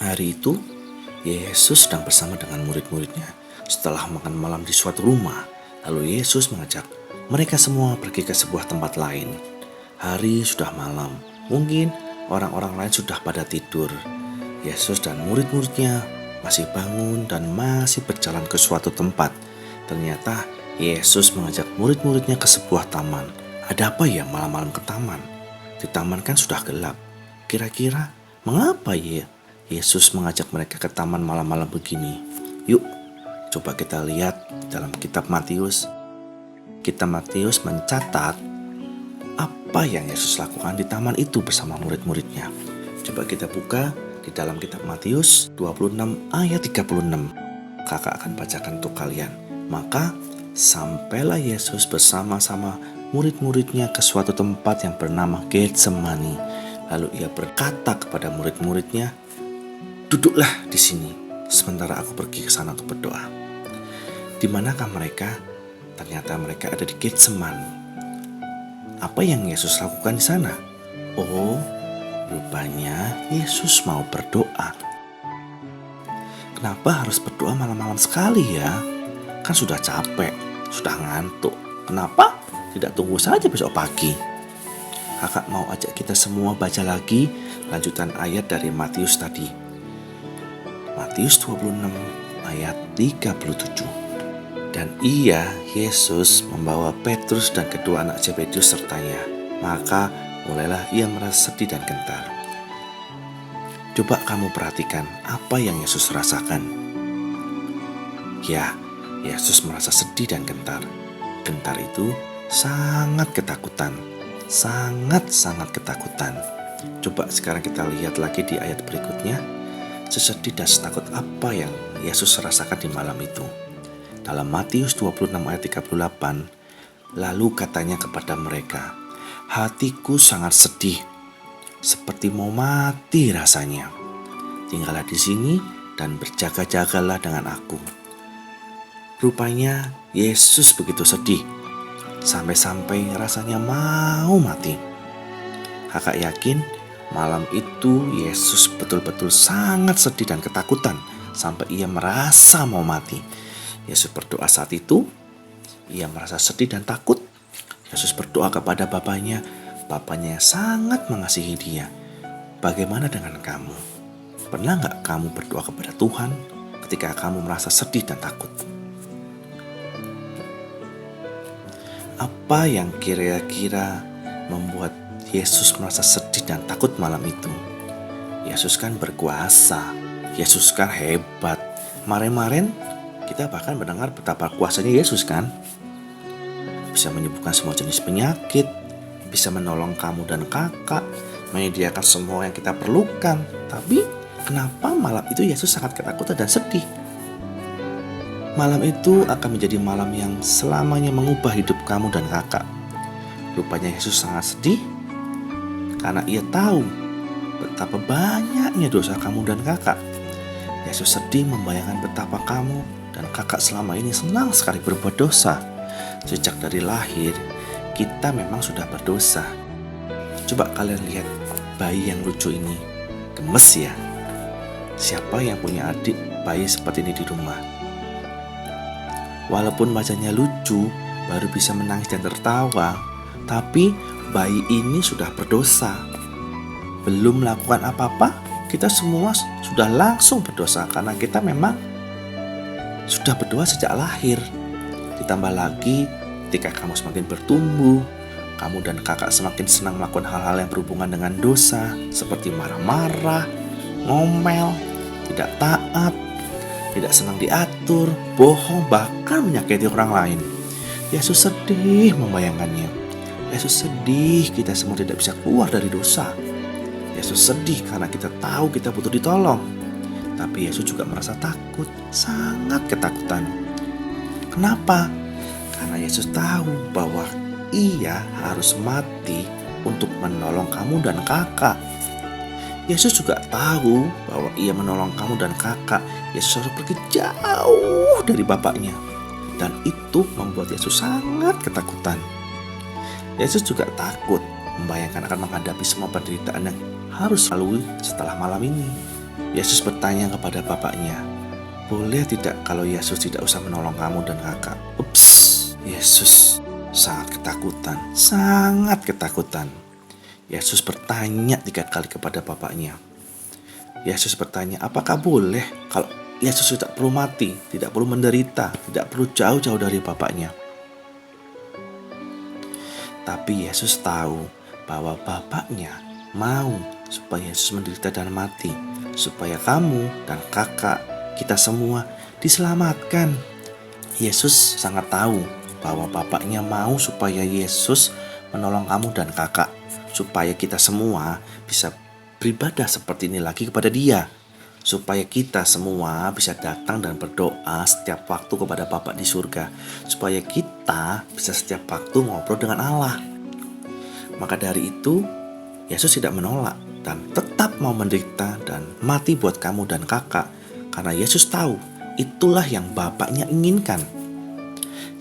Hari itu, Yesus sedang bersama dengan murid-muridnya. Setelah makan malam di suatu rumah, lalu Yesus mengajak mereka semua pergi ke sebuah tempat lain. Hari sudah malam, mungkin orang-orang lain sudah pada tidur. Yesus dan murid-muridnya masih bangun dan masih berjalan ke suatu tempat. Ternyata Yesus mengajak murid-muridnya ke sebuah taman. Ada apa ya malam-malam ke taman? Di taman kan sudah gelap. Kira-kira mengapa ya Yesus mengajak mereka ke taman malam-malam begini? Yuk, coba kita lihat dalam kitab Matius. Kitab Matius mencatat apa yang Yesus lakukan di taman itu bersama murid-muridnya. Coba kita buka di dalam kitab Matius 26 ayat 36. Kakak akan bacakan untuk kalian. Maka sampailah Yesus bersama-sama murid-muridnya ke suatu tempat yang bernama Getsemani. Lalu ia berkata kepada murid-muridnya, "Duduklah di sini, sementara aku pergi ke sana untuk berdoa." Di manakah mereka? Ternyata mereka ada di Getsemani. Apa yang Yesus lakukan di sana? Oh, rupanya Yesus mau berdoa. Kenapa harus berdoa malam-malam sekali ya? Kan sudah capek, sudah ngantuk. Kenapa tidak tunggu saja besok pagi? Kakak mau ajak kita semua baca lagi lanjutan ayat dari Matius tadi. Matius 26 ayat 37. Dan ia, Yesus, membawa Petrus dan kedua anak Zebedius sertanya. Maka mulailah ia merasa sedih dan gentar. Coba kamu perhatikan apa yang Yesus rasakan. Ya, Yesus merasa sedih dan gentar. Gentar itu sangat ketakutan. Sangat-sangat ketakutan. Coba sekarang kita lihat lagi di ayat berikutnya. Sesedih dan setakut apa yang Yesus rasakan di malam itu. Dalam Matius 26 ayat 38, lalu katanya kepada mereka, "Hatiku sangat sedih, seperti mau mati rasanya. Tinggallah di sini dan berjaga-jagalah dengan aku." Rupanya Yesus begitu sedih, sampai-sampai rasanya mau mati. Kakak yakin malam itu Yesus betul-betul sangat sedih dan ketakutan sampai ia merasa mau mati. Yesus berdoa saat itu, ia merasa sedih dan takut. Yesus berdoa kepada Bapaknya, Bapaknya yang sangat mengasihi dia. Bagaimana dengan kamu? Pernah gak kamu berdoa kepada Tuhan ketika kamu merasa sedih dan takut? Apa yang kira-kira membuat Yesus merasa sedih dan takut malam itu? Yesus kan berkuasa, Yesus kan hebat. Kemarin-kemarin kita bahkan mendengar betapa kuasanya Yesus kan. Bisa menyembuhkan semua jenis penyakit, bisa menolong kamu dan kakak, menyediakan semua yang kita perlukan. Tapi kenapa malam itu Yesus sangat ketakutan dan sedih? Malam itu akan menjadi malam yang selamanya mengubah hidup kamu dan kakak. Rupanya Yesus sangat sedih karena ia tahu betapa banyaknya dosa kamu dan kakak. Yesus sedih membayangkan betapa kamu dan kakak selama ini senang sekali berbuat dosa. Sejak dari lahir, kita memang sudah berdosa. Coba kalian lihat bayi yang lucu ini. Gemes ya? Siapa yang punya adik bayi seperti ini di rumah? Walaupun wajahnya lucu, baru bisa menangis dan tertawa, tapi bayi ini sudah berdosa. Belum melakukan apa-apa, kita semua sudah langsung berdosa karena kita memang sudah berdosa sejak lahir. Ditambah lagi ketika kamu semakin bertumbuh, kamu dan kakak semakin senang melakukan hal-hal yang berhubungan dengan dosa, seperti marah-marah, ngomel, tidak taat, tidak senang diatur, bohong, bahkan menyakiti orang lain. Yesus sedih membayangkannya. Yesus sedih kita semua tidak bisa keluar dari dosa. Yesus sedih karena kita tahu kita butuh ditolong. Tapi Yesus juga merasa takut, sangat ketakutan. Kenapa? Karena Yesus tahu bahwa ia harus mati untuk menolong kamu dan kakak. Yesus juga tahu bahwa ia menolong kamu dan kakak. Yesus harus pergi jauh dari Bapaknya. Dan itu membuat Yesus sangat ketakutan. Yesus juga takut membayangkan akan menghadapi semua penderitaan yang harus lalui setelah malam ini. Yesus bertanya kepada bapaknya, boleh tidak kalau Yesus tidak usah menolong kamu dan kakak? Ups, Yesus sangat ketakutan. Yesus bertanya 3 kali kepada bapaknya. Yesus bertanya, apakah boleh kalau Yesus tidak perlu mati, tidak perlu menderita, tidak perlu jauh-jauh dari bapaknya? Tapi Yesus tahu bahwa bapaknya mau supaya Yesus menderita dan mati, supaya kamu dan kakak, kita semua diselamatkan. Yesus sangat tahu bahwa bapaknya mau supaya Yesus menolong kamu dan kakak, supaya kita semua bisa beribadah seperti ini lagi kepada Dia, supaya kita semua bisa datang dan berdoa setiap waktu kepada Bapa di surga, supaya kita bisa setiap waktu ngobrol dengan Allah. Maka dari itu, Yesus tidak menolak dan tetap mau menderita dan mati buat kamu dan kakak, karena Yesus tahu itulah yang Bapaknya inginkan.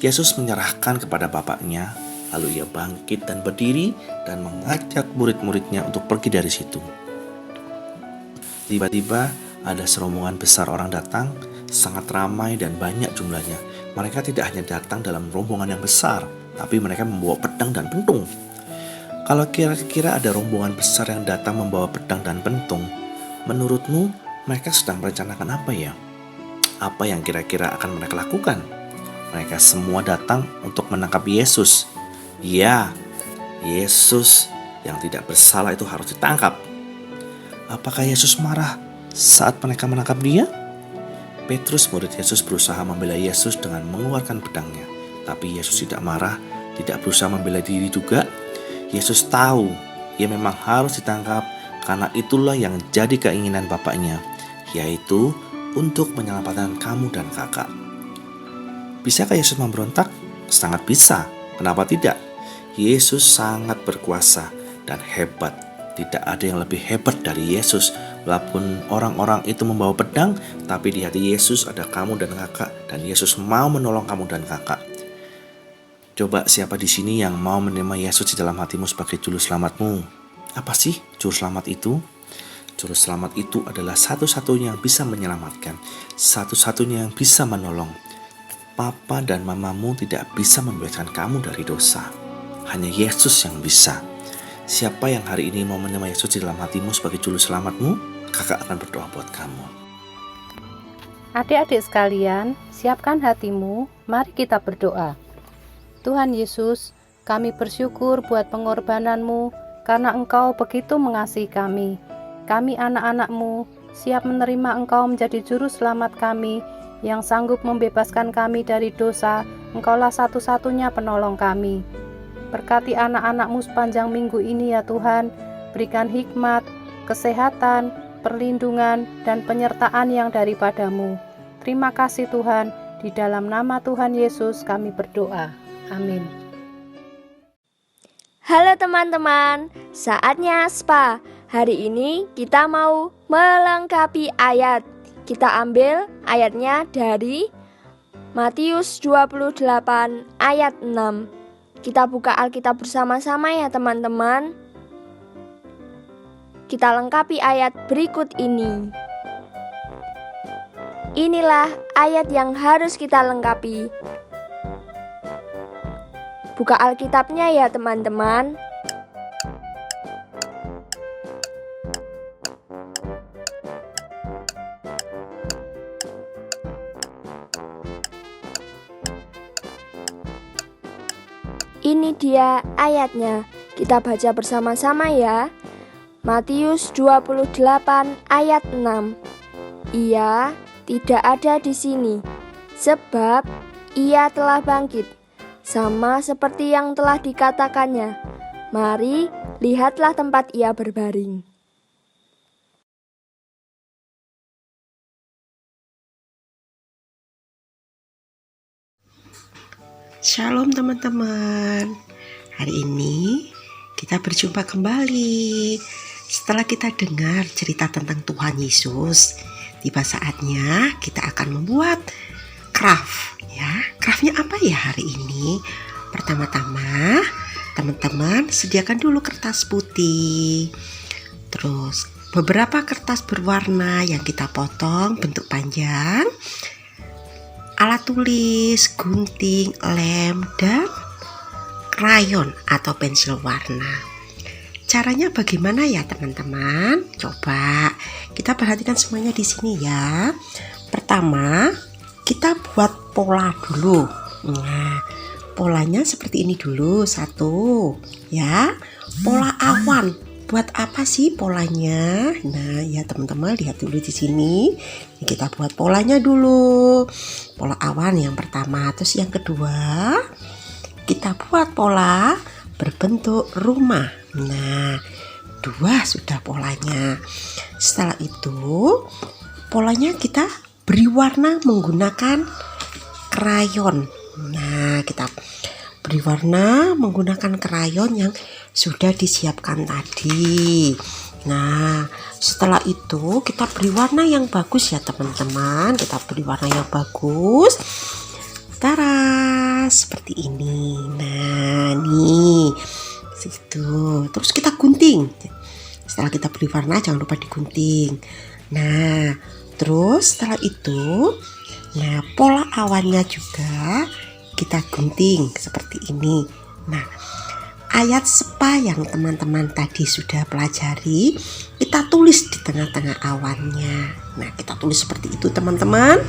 Yesus menyerahkan kepada Bapaknya, lalu Ia bangkit dan berdiri dan mengajak murid-muridnya untuk pergi dari situ. Tiba-tiba ada serombongan besar orang datang, sangat ramai dan banyak jumlahnya. Mereka tidak hanya datang dalam rombongan yang besar, tapi mereka membawa pedang dan pentung. Kalau kira-kira ada rombongan besar yang datang membawa pedang dan pentung, menurutmu mereka sedang merencanakan apa ya? Apa yang kira-kira akan mereka lakukan? Mereka semua datang untuk menangkap Yesus. Ya, Yesus yang tidak bersalah itu harus ditangkap. Apakah Yesus marah saat mereka menangkap Dia? Petrus, murid Yesus, berusaha membela Yesus dengan mengeluarkan pedangnya. Tapi Yesus tidak marah, tidak berusaha membela diri juga. Yesus tahu Ia memang harus ditangkap karena itulah yang jadi keinginan Bapaknya, yaitu untuk menyelamatkan kamu dan kakak. Bisakah Yesus memberontak? Sangat bisa. Kenapa tidak? Yesus sangat berkuasa dan hebat. Tidak ada yang lebih hebat dari Yesus. Walaupun orang-orang itu membawa pedang, tapi di hati Yesus ada kamu dan kakak, dan Yesus mau menolong kamu dan kakak. Coba siapa di sini yang mau menerima Yesus di dalam hatimu sebagai juru selamatmu? Apa sih juru selamat itu? Juru selamat itu adalah satu-satunya yang bisa menyelamatkan, satu-satunya yang bisa menolong. Papa dan mamamu tidak bisa membebaskan kamu dari dosa. Hanya Yesus yang bisa. Siapa yang hari ini mau menerima Yesus di dalam hatimu sebagai juru selamatmu, kakak akan berdoa buat kamu. Adik-adik sekalian, siapkan hatimu, mari kita berdoa. Tuhan Yesus, kami bersyukur buat pengorbanan-Mu karena Engkau begitu mengasihi kami. Kami anak-anak-Mu siap menerima Engkau menjadi juru selamat kami yang sanggup membebaskan kami dari dosa. Engkaulah satu-satunya penolong kami. Berkati anak-anak-Mu sepanjang minggu ini ya Tuhan. Berikan hikmat, kesehatan, perlindungan, dan penyertaan yang daripada-Mu. Terima kasih Tuhan. Di dalam nama Tuhan Yesus kami berdoa. Amin. Halo teman-teman, saatnya SPA. Hari ini kita mau melengkapi ayat. Kita ambil ayatnya dari Matius 28 ayat 6. Kita buka Alkitab bersama-sama ya teman-teman. Kita lengkapi ayat berikut ini. Inilah ayat yang harus kita lengkapi. Buka Alkitabnya ya teman-teman. Ini dia ayatnya. Kita baca bersama-sama ya. Matius 28 ayat 6. Ia tidak ada di sini, sebab ia telah bangkit, sama seperti yang telah dikatakannya. Mari, lihatlah tempat ia berbaring. Shalom teman-teman. Hari ini kita berjumpa kembali. Setelah kita dengar cerita tentang Tuhan Yesus, tiba saatnya kita akan membuat craft ya. Craftnya apa ya hari ini? Pertama-tama teman-teman sediakan dulu kertas putih. Terus beberapa kertas berwarna yang kita potong bentuk panjang, alat tulis, gunting, lem, dan krayon atau pensil warna. Caranya bagaimana ya teman-teman? Coba kita perhatikan semuanya di sini ya. Pertama, kita buat pola dulu. Nah, polanya seperti ini dulu, satu ya. Pola awan. Buat apa sih polanya? Nah, ya teman-teman lihat dulu di sini. Kita buat polanya dulu. Pola awan yang pertama, terus yang kedua, kita buat pola berbentuk rumah. Nah, 2 sudah polanya. Setelah itu, polanya kita beri warna menggunakan krayon. Nah, kita beri warna menggunakan krayon yang sudah disiapkan tadi. Nah, setelah itu kita beri warna yang bagus ya teman-teman. Kita beri warna yang bagus. Tara, seperti ini. Nah, nih. Situ. Terus kita gunting. Setelah kita beri warna jangan lupa digunting. Nah, terus setelah itu, nah pola awannya juga kita gunting seperti ini. Nah, ayat sepa yang teman-teman tadi sudah pelajari, kita tulis di tengah-tengah awannya. Nah, kita tulis seperti itu teman-teman.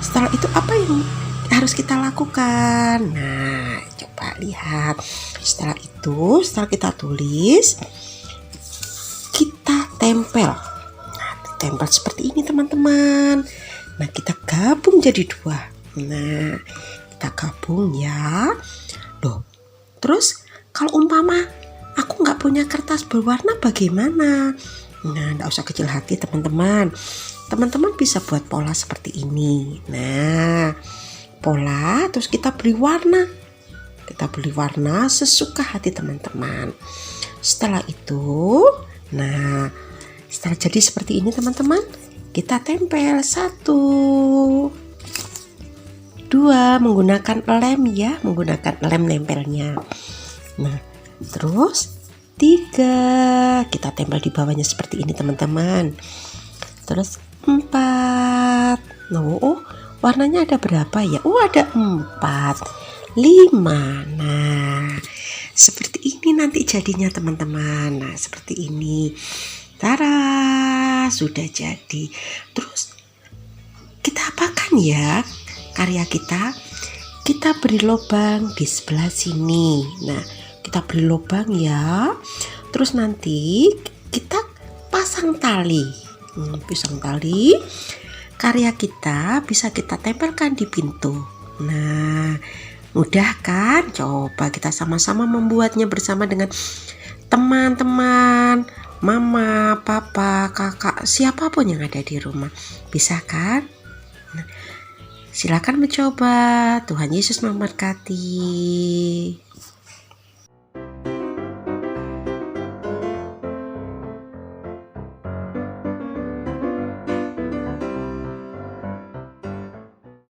Setelah itu apa yang harus kita lakukan? Nah, coba lihat. Setelah itu, setelah kita tulis, kita tempel. Nah, tempel seperti ini teman-teman. Nah, kita gabung jadi 2. Nah, kita gabung ya. Loh, terus kalau umpama aku nggak punya kertas berwarna bagaimana? Nah, nggak usah kecil hati teman-teman. Teman-teman bisa buat pola seperti ini. Nah, pola terus kita beri warna. Kita beri warna sesuka hati teman-teman. Setelah itu, nah setelah jadi seperti ini teman-teman, kita tempel 1, 2 menggunakan lem ya, menggunakan lem nempelnya. Nah, terus 3 kita tempel di bawahnya seperti ini teman-teman. Terus 4. Oh, warnanya ada berapa ya? Oh, ada 4, 5. Nah, seperti ini nanti jadinya teman-teman. Nah, seperti ini. Tara, sudah jadi. Terus kita apakan ya karya kita? Kita beri lubang di sebelah sini. Nah, kita beri lubang ya. Terus nanti kita pasang tali. Pasang tali. Karya kita bisa kita tempelkan di pintu. Nah, mudah kan? Coba kita sama-sama membuatnya bersama dengan teman-teman, mama, papa, kakak, siapapun yang ada di rumah. Bisa kan? Nah, silakan mencoba. Tuhan Yesus memberkati.